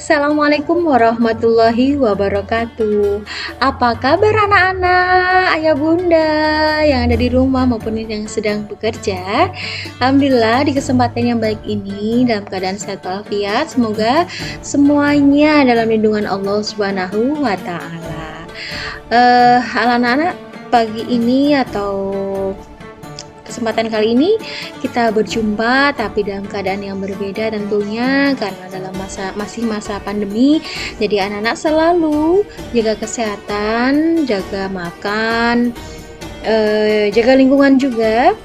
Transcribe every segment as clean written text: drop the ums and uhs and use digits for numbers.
Assalamualaikum warahmatullahi wabarakatuh. Apa kabar anak-anak, ayah bunda yang ada di rumah maupun yang sedang bekerja? Alhamdulillah di kesempatan yang baik ini dalam keadaan sehat walafiat. Semoga semuanya dalam lindungan Allah Subhanahu wa taala. Anak-anak, pagi ini atau kesempatan kali ini kita berjumpa tapi dalam keadaan yang berbeda tentunya karena dalam masih masa pandemi. Jadi anak-anak selalu jaga kesehatan, jaga makan, jaga lingkungan juga.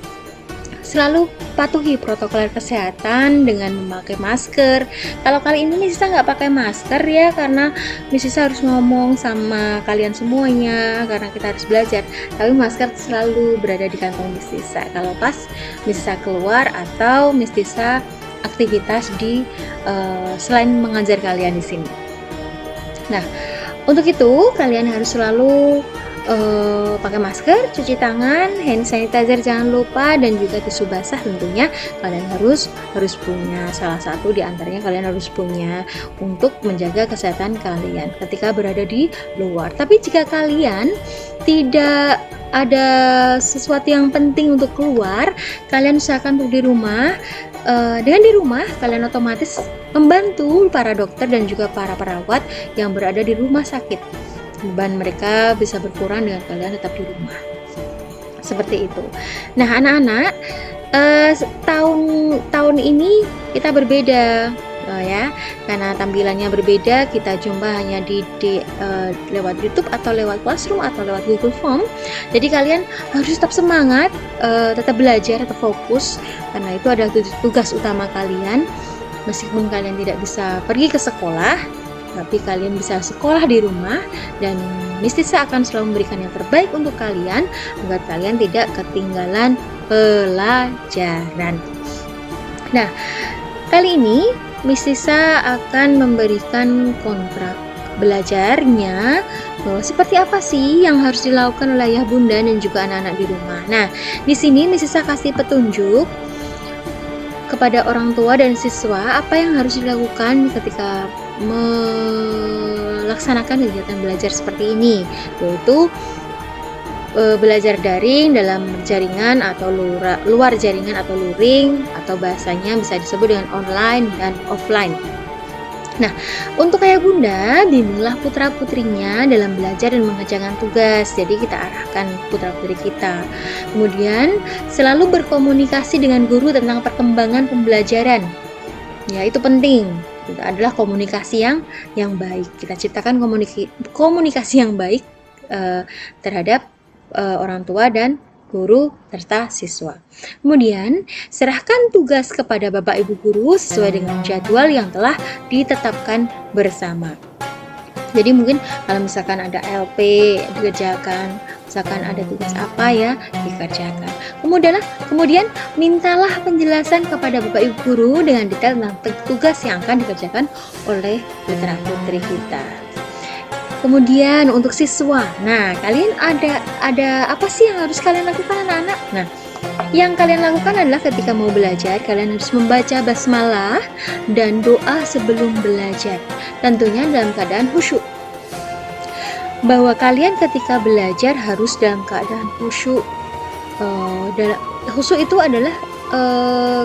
Selalu patuhi protokol kesehatan dengan memakai masker. Kalau kali ini Miss Sisa nggak pakai masker ya, karena Miss Sisa harus ngomong sama kalian semuanya karena kita harus belajar. Tapi masker selalu berada di kantong Miss Sisa kalau pas Miss Sisa keluar atau Miss Sisa aktivitas di selain mengajar kalian di sini. Nah, untuk itu kalian harus selalu pakai masker, cuci tangan, hand sanitizer jangan lupa, dan juga tisu basah tentunya kalian harus punya. Salah satu di antaranya kalian harus punya untuk menjaga kesehatan kalian ketika berada di luar. Tapi jika kalian tidak ada sesuatu yang penting untuk keluar, kalian usahakan untuk di rumah. Dengan di rumah kalian otomatis membantu para dokter dan juga para perawat yang berada di rumah sakit. Beban mereka bisa berkurang dengan kalian tetap di rumah. Seperti itu. Nah, anak-anak, tahun ini kita berbeda, ya, karena tampilannya berbeda. Kita jumpa hanya di lewat YouTube atau lewat Classroom atau lewat Google Form. Jadi kalian harus tetap semangat, tetap belajar, tetap fokus, karena itu adalah tugas utama kalian. Meskipun kalian tidak bisa pergi ke sekolah, tapi kalian bisa sekolah di rumah, dan Miss Sisa akan selalu memberikan yang terbaik untuk kalian agar kalian tidak ketinggalan pelajaran. Nah, kali ini Miss Sisa akan memberikan kontrak belajarnya, bahwa seperti apa sih yang harus dilakukan oleh ayah bunda dan juga anak-anak di rumah. Nah, di sini Miss Sisa kasih petunjuk kepada orang tua dan siswa apa yang harus dilakukan ketika melaksanakan kegiatan belajar seperti ini, yaitu belajar daring dalam jaringan atau luar jaringan atau luring, atau bahasanya bisa disebut dengan online dan offline. Nah, untuk ayah bunda, bimbinglah putra putrinya dalam belajar dan mengerjakan tugas. Jadi kita arahkan putra putri kita. Kemudian selalu berkomunikasi dengan guru tentang perkembangan pembelajaran. Ya, itu penting. Itu adalah komunikasi yang baik. Kita ciptakan komunikasi yang baik terhadap orang tua dan guru serta siswa. Kemudian serahkan tugas kepada Bapak Ibu guru sesuai dengan jadwal yang telah ditetapkan bersama. Jadi mungkin kalau misalkan ada LP dikerjakan, misalkan ada tugas apa ya dikerjakan. Kemudian mintalah penjelasan kepada Bapak Ibu guru dengan detail tentang tugas yang akan dikerjakan oleh putra putri kita. Kemudian untuk siswa, nah kalian ada apa sih yang harus kalian lakukan anak-anak? Nah, yang kalian lakukan adalah ketika mau belajar, kalian harus membaca basmalah dan doa sebelum belajar. Tentunya dalam keadaan khusyuk. Bahwa kalian ketika belajar harus dalam keadaan khusyuk. Khusyuk itu adalah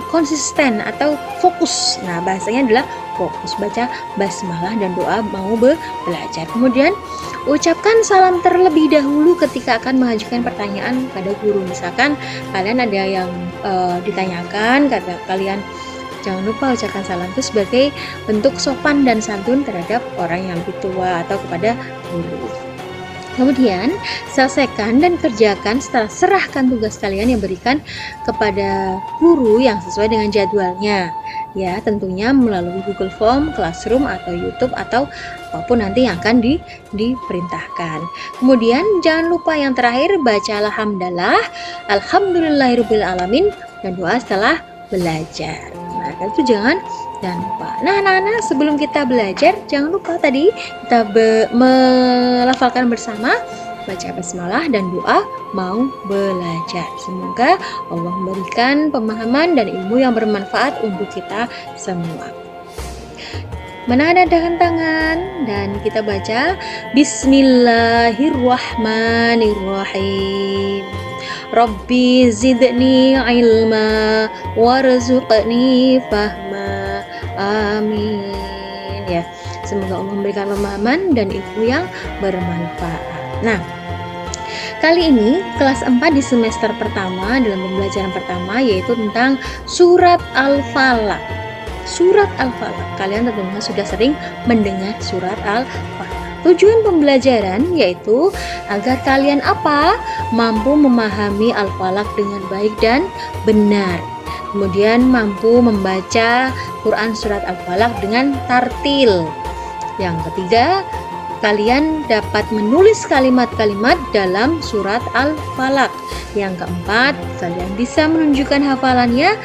konsisten atau fokus. Nah, bahasanya adalah fokus, baca basmalah dan doa mau belajar. Kemudian ucapkan salam terlebih dahulu ketika akan mengajukan pertanyaan pada guru. Misalkan kalian ada yang ditanyakan, kata kalian jangan lupa ucapkan salam itu sebagai bentuk sopan dan santun terhadap orang yang lebih tua atau kepada guru. Kemudian selesaikan dan kerjakan setelah serahkan tugas kalian yang berikan kepada guru yang sesuai dengan jadwalnya. Ya, tentunya melalui Google Form, Classroom atau YouTube atau apapun nanti yang akan diperintahkan. Kemudian jangan lupa yang terakhir bacalah hamdalah, alhamdulillahirabbil alamin, dan doa setelah belajar. Nah, itu jangan lupa. Nah, anak-anak, sebelum kita belajar jangan lupa tadi kita melafalkan bersama baca basmalah dan doa mau belajar. Semoga Allah memberikan pemahaman dan ilmu yang bermanfaat untuk kita semua. menadahkan tangan dan kita baca Bismillahirrahmanirrahim. Rabbi zidni ilma warzuqni fahma. Amin. Ya, semoga Allah memberikan pemahaman dan ilmu yang bermanfaat. Nah, kali ini kelas 4 di semester pertama dalam pembelajaran pertama yaitu tentang surat Al-Falaq. Surat Al-Falaq. Kalian tentunya sudah sering mendengar surat Al-Falaq. Tujuan pembelajaran yaitu agar kalian apa? Mampu memahami Al-Falaq dengan baik dan benar. Kemudian mampu membaca Quran surat Al-Falaq dengan tartil. Yang ketiga, kalian dapat menulis kalimat-kalimat dalam surat Al-Falaq. Yang keempat, kalian bisa menunjukkan hafalannya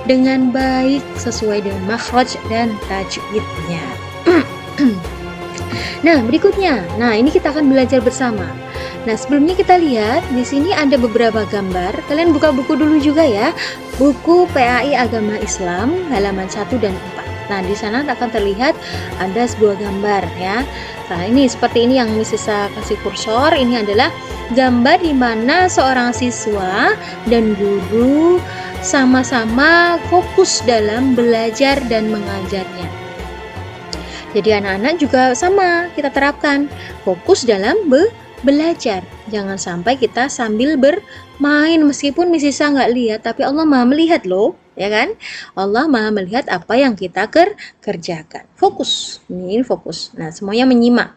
dengan baik sesuai dengan makhraj dan tajwidnya. Nah, berikutnya. Nah, ini kita akan belajar bersama. Nah, sebelumnya kita lihat di sini ada beberapa gambar. Kalian buka buku dulu juga ya. Buku PAI Agama Islam halaman 1 dan 4. Nah, di sana akan terlihat ada sebuah gambar ya. Nah, ini seperti ini yang Sisa kasih kursor. Ini adalah gambar di mana seorang siswa dan guru sama-sama fokus dalam belajar dan mengajarnya. Jadi anak-anak juga sama kita terapkan fokus dalam belajar. Jangan sampai kita sambil bermain meskipun Sisa nggak lihat, tapi Allah Maha melihat loh, ya kan? Allah Maha melihat apa yang kita kerjakan. Fokus, ini fokus. Nah, semuanya menyimak.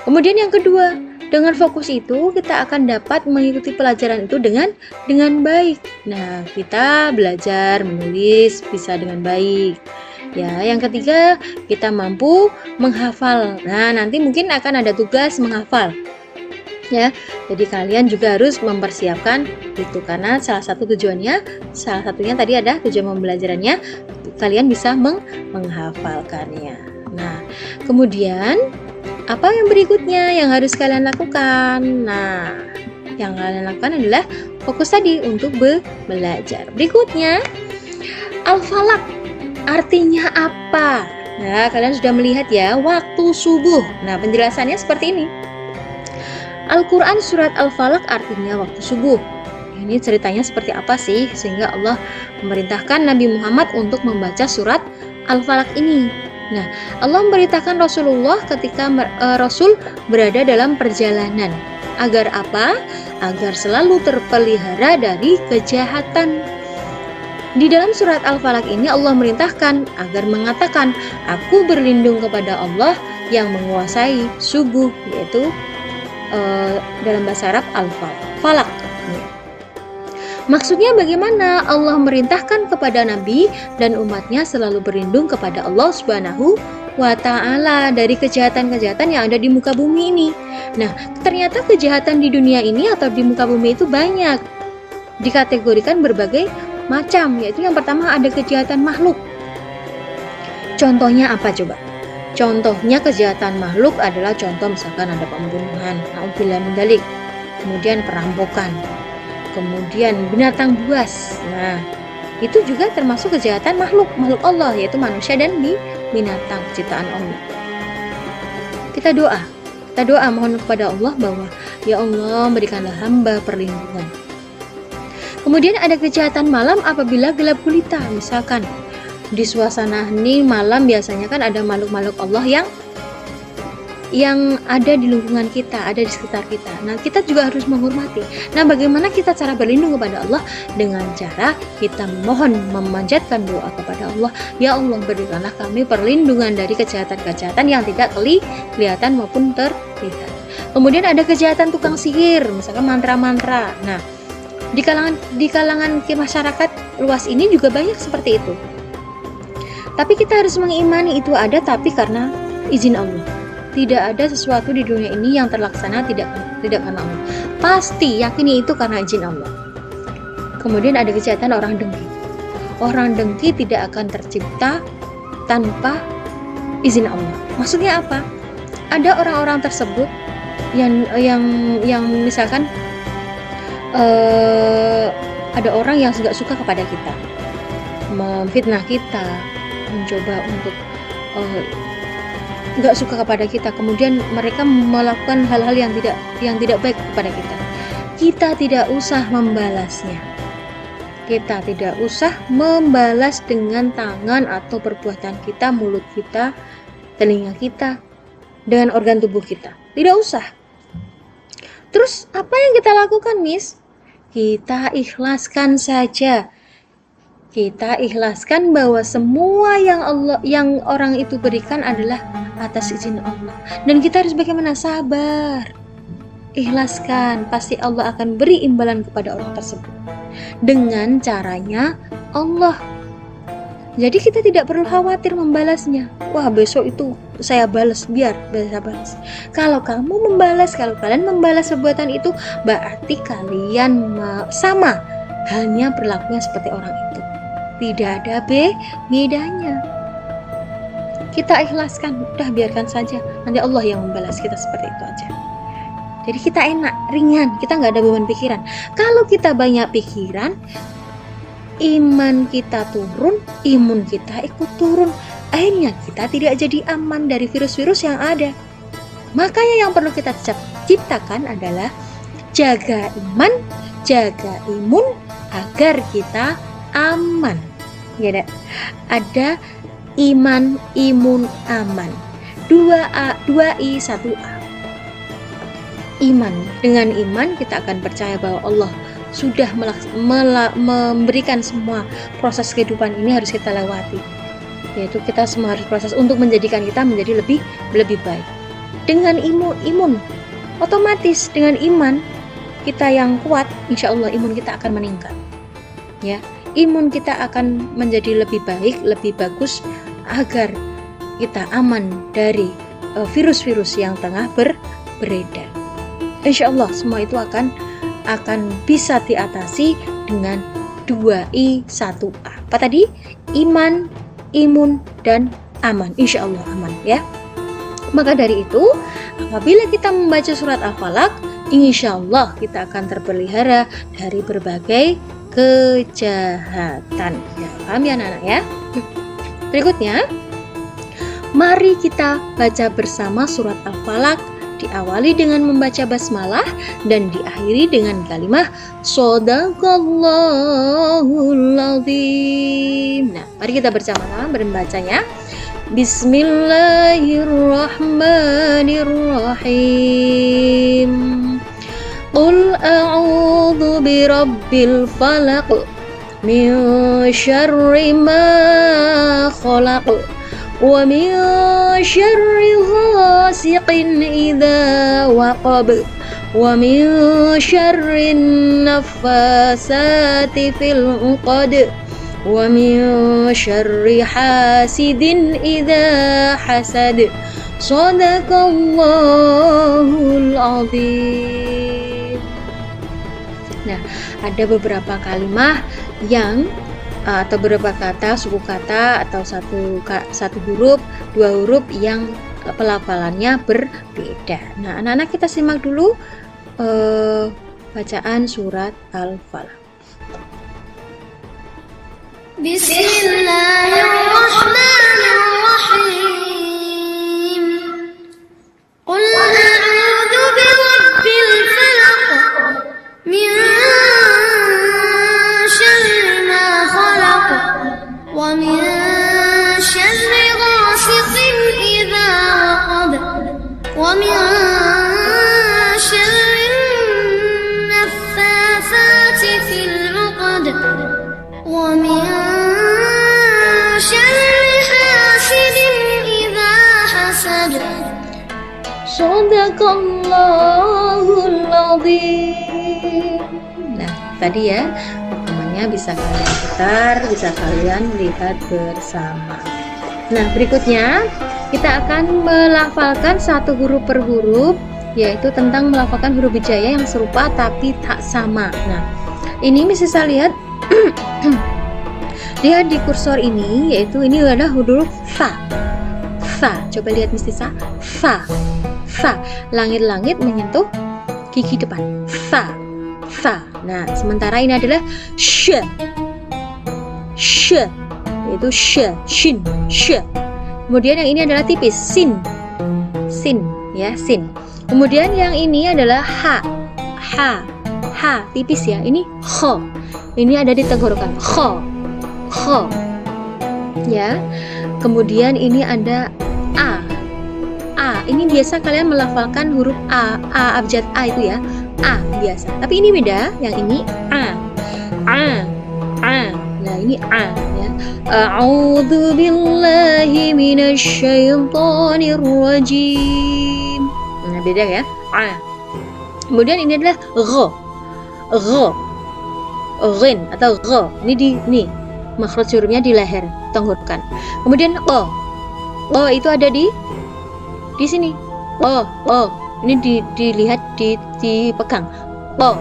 Kemudian yang kedua, dengan fokus itu kita akan dapat mengikuti pelajaran itu dengan baik. Nah, kita belajar menulis bisa dengan baik. Ya, yang ketiga, kita mampu menghafal. Nah, nanti mungkin akan ada tugas menghafal. Ya, jadi kalian juga harus mempersiapkan itu karena salah satunya tadi ada tujuan pembelajarannya kalian bisa menghafalkannya. Nah, kemudian apa yang berikutnya yang harus kalian lakukan? Nah, yang kalian lakukan adalah fokus tadi untuk belajar. Berikutnya, Al-Falaq artinya apa? Nah, kalian sudah melihat ya, waktu subuh. Nah, penjelasannya seperti ini. Al-Quran surat Al-Falaq artinya waktu subuh. Ini ceritanya seperti apa sih sehingga Allah memerintahkan Nabi Muhammad untuk membaca surat Al-Falaq ini. Nah, Allah memberitakan Rasulullah ketika Rasul berada dalam perjalanan. Agar apa? Agar selalu terpelihara dari kejahatan. Di dalam surat Al-Falaq ini Allah merintahkan agar mengatakan, aku berlindung kepada Allah yang menguasai subuh, yaitu dalam bahasa Arab Al-Falaq. Maksudnya bagaimana? Allah merintahkan kepada Nabi dan umatnya selalu berlindung kepada Allah Subhanahu wa Ta'ala dari kejahatan-kejahatan yang ada di muka bumi ini. Nah, ternyata kejahatan di dunia ini atau di muka bumi itu banyak, dikategorikan berbagai macam, yaitu yang pertama ada kejahatan makhluk. Contohnya apa coba? Contohnya kejahatan makhluk adalah contoh misalkan ada pembunuhan, na'udzubillah min dzalik, kemudian perampokan, kemudian binatang buas. Nah, itu juga termasuk kejahatan makhluk Allah, yaitu manusia dan binatang ciptaan Allah. Kita doa mohon kepada Allah bahwa ya Allah berikanlah hamba perlindungan. Kemudian ada kejahatan malam apabila gelap gulita, misalkan di suasana hening malam biasanya kan ada makhluk-makhluk Allah yang ada di lingkungan kita, ada di sekitar kita. Nah, kita juga harus menghormati. Nah, bagaimana kita cara berlindung kepada Allah? Dengan cara kita memohon, memanjatkan doa kepada Allah. Ya Allah, berikanlah kami perlindungan dari kejahatan-kejahatan yang tidak kelihatan maupun terlihat. Kemudian ada kejahatan tukang sihir, misalkan mantra-mantra. Nah, di kalangan masyarakat luas ini juga banyak seperti itu. Tapi kita harus mengimani itu ada, tapi karena izin Allah. Tidak ada sesuatu di dunia ini yang terlaksana tidak karena Allah. Pasti yakini itu karena izin Allah. Kemudian ada kejahatan orang dengki. Orang dengki tidak akan tercipta tanpa izin Allah. Maksudnya apa? Ada orang-orang tersebut yang misalkan ada orang yang nggak suka kepada kita, memfitnah kita, mencoba untuk nggak suka kepada kita, kemudian mereka melakukan hal-hal yang tidak baik kepada kita, kita tidak usah membalasnya. Kita tidak usah membalas dengan tangan atau perbuatan kita, mulut kita, telinga kita, dengan organ tubuh kita. Tidak usah. Terus apa yang kita lakukan, Miss? Kita ikhlaskan saja. Kita ikhlaskan bahwa semua yang orang itu berikan adalah atas izin Allah. Dan kita harus bagaimana? Sabar. Ikhlaskan, pasti Allah akan beri imbalan kepada orang tersebut. Dengan caranya Allah. Jadi kita tidak perlu khawatir membalasnya. Wah, besok itu saya balas, biar bisa balas. Kalau kalian membalas perbuatan itu, berarti kalian sama, hanya berlakunya seperti orang itu. Tidak ada bedanya. Kita ikhlaskan, udah biarkan saja, nanti Allah yang membalas kita, seperti itu aja. Jadi kita enak, ringan, kita nggak ada beban pikiran. Kalau kita banyak pikiran, iman kita turun, imun kita ikut turun. Akhirnya kita tidak jadi aman dari virus-virus yang ada. Makanya yang perlu kita ciptakan adalah jaga iman, jaga imun agar kita aman. Ya, ada iman, imun, aman. 2I 1A. Iman. Dengan iman kita akan percaya bahwa Allah sudah memberikan semua proses kehidupan ini harus kita lewati. Yaitu kita semua harus proses untuk menjadikan kita menjadi lebih baik. Dengan imun, otomatis dengan iman kita yang kuat, insya Allah imun kita akan meningkat. Ya, imun kita akan menjadi lebih baik, lebih bagus agar kita aman dari virus-virus yang tengah beredar. Insya Allah semua itu akan bisa diatasi dengan 2I 1A. Apa tadi? Iman, imun, dan aman. Insya Allah aman ya. Maka dari itu, apabila kita membaca surat Al-Falaq, insya Allah kita akan terpelihara dari berbagai kejahatan. Ya, paham ya anak-anak ya? Berikutnya, mari kita baca bersama surat Al-Falaq. Diawali dengan membaca basmalah dan diakhiri dengan kalimat Shadaqallahul Azim. Nah, mari kita bersama-sama membacanya. Bismillahirrahmanirrahim. Qul a'udzu birabbil falaq min syarri ma khalaq wa min syarri ghasiqin idza waqab wa min syarri naffasati fil 'uqad wa min syarri hasidin idza hasad. Shadaqallahul azim. Nah, ada beberapa kalimat yang atau beberapa kata, suku kata atau satu huruf, dua huruf yang pelafalannya berbeda. Nah, anak-anak kita simak dulu bacaan surat Al-Falaq. Bismillahirrahmanirrahim. Qul a'udzu birabbil falaq min syarri ma khalaq wa min syarri ghasiqin idza waqab wa min syarri naffasati fil 'uqad wa min syarri hasidin idza hasad. Shadaqallahul azim. Nah, tadi ya hukumannya bisa kalian putar, bisa kalian lihat bersama. Nah, berikutnya kita akan melafalkan satu huruf per huruf, yaitu tentang melafalkan huruf hijaya yang serupa tapi tak sama. Nah, ini bisa lihat lihat di kursor ini, yaitu ini adalah huruf fa. Fa, coba lihat Miss Tisa. Fa. Fa, langit-langit menyentuh gigi depan. Fa. Fa. Nah, sementara ini adalah sh. Sh, yaitu sh, shin, sh. Kemudian yang ini adalah tipis, sin. sin ya, sin. Kemudian yang ini adalah ha, tipis ya. Ini kho, ini ada di tenggorokan, kho ya. Kemudian ini ada a. Ini biasa kalian melafalkan huruf a abjad a itu ya, a biasa. Tapi ini beda, yang ini a. Nah ini a ya. A'udzu billahi minasyaitonir rajim. Nah beda ya, a. Kemudian ini adalah ghin atau gho. Ini di nih makhraj hurufnya di leher tenggorokan. Kemudian o itu ada di sini. Ini dilihat dipegang. Nah,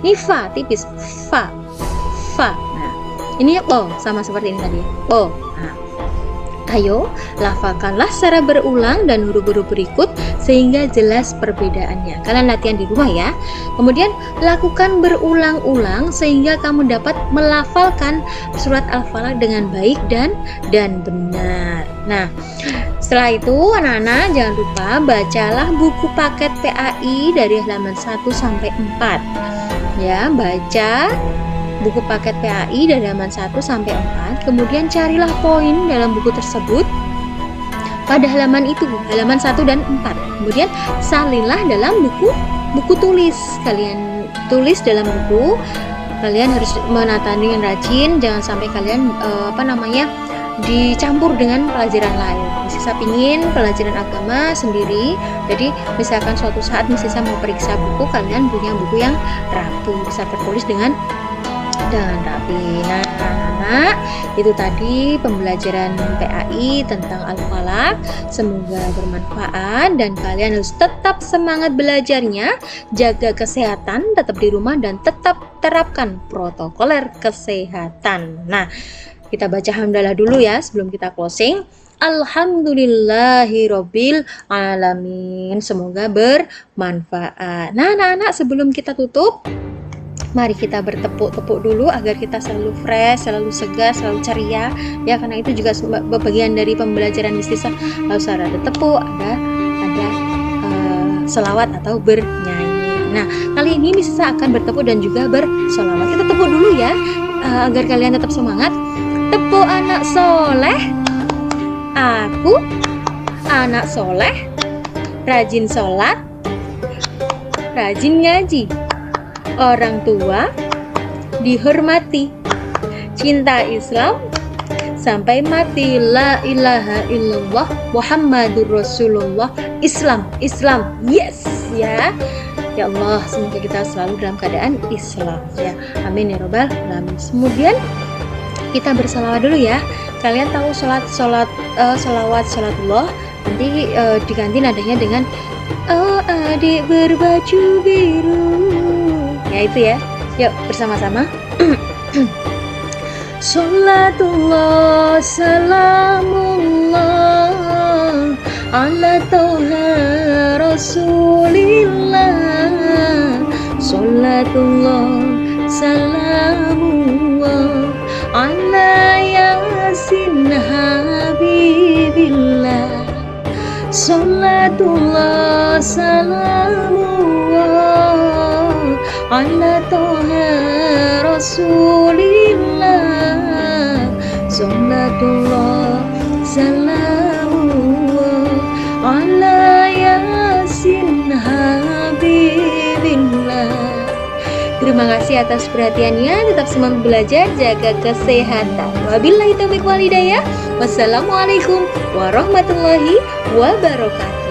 ini fa tipis, fa. Nah, ini sama seperti ini tadi. Nah, ayo lafalkanlah secara berulang dan huruf-huruf berikut sehingga jelas perbedaannya. Kalian latihan di rumah ya. Kemudian lakukan berulang-ulang sehingga kamu dapat melafalkan surat Al-Falaq dengan baik dan benar. Nah, setelah itu anak-anak jangan lupa bacalah buku paket PAI dari halaman 1 sampai 4. Ya, baca buku paket PAI dari halaman 1 sampai 4. Kemudian carilah poin dalam buku tersebut pada halaman itu, halaman 1 dan 4. Kemudian salinlah dalam buku tulis. Kalian tulis dalam buku. Kalian harus menata dengan rajin, jangan sampai kalian dicampur dengan pelajaran lain. Sisa pingin pelajaran agama sendiri. Jadi misalkan suatu saat Sisa mau periksa buku, kalian punya buku yang rapi, bisa tertulis dengan rapi. Nah, anak-anak, itu tadi pembelajaran PAI tentang Al-Falaq. Semoga bermanfaat dan kalian harus tetap semangat belajarnya, jaga kesehatan, tetap di rumah dan tetap terapkan protokoler kesehatan. Nah, kita baca hamdalah dulu ya sebelum kita closing. Alhamdulillahirabbil alamin. Semoga bermanfaat. Nah, anak-anak, sebelum kita tutup, mari kita bertepuk-tepuk dulu agar kita selalu fresh, selalu segar, selalu ceria ya, karena itu juga bagian dari pembelajaran istighfar. Harus ada tepuk, ada selawat atau bernyanyi. Nah, kali ini Sisa akan bertepuk dan juga bersolawat. Kita tepuk dulu ya agar kalian tetap semangat. Tepuk anak soleh, aku anak soleh, rajin sholat, rajin ngaji, orang tua dihormati, cinta Islam sampai mati, la ilaha illallah Muhammadur Rasulullah. Islam, yes ya. Ya Allah, semoga kita selalu dalam keadaan Islam ya. Amin ya robbal alamin. Kemudian kita bersalawat dulu ya. Kalian tahu salawat salatullah nanti diganti nadanya dengan oh adik berbaju biru. Ya itu ya. Yuk bersama-sama. Salatullah salamullah ala toha rasulillah. Salatullah salamullah ala yasin habibillah. Salatullah salamullah ala toha rasulillah. Salatullah salamullah ala yasin habibillah. Terima kasih atas perhatiannya. Tetap semangat belajar, jaga kesehatan. Wabillahi taufiq wal hidayah. Wassalamualaikum warahmatullahi wabarakatuh.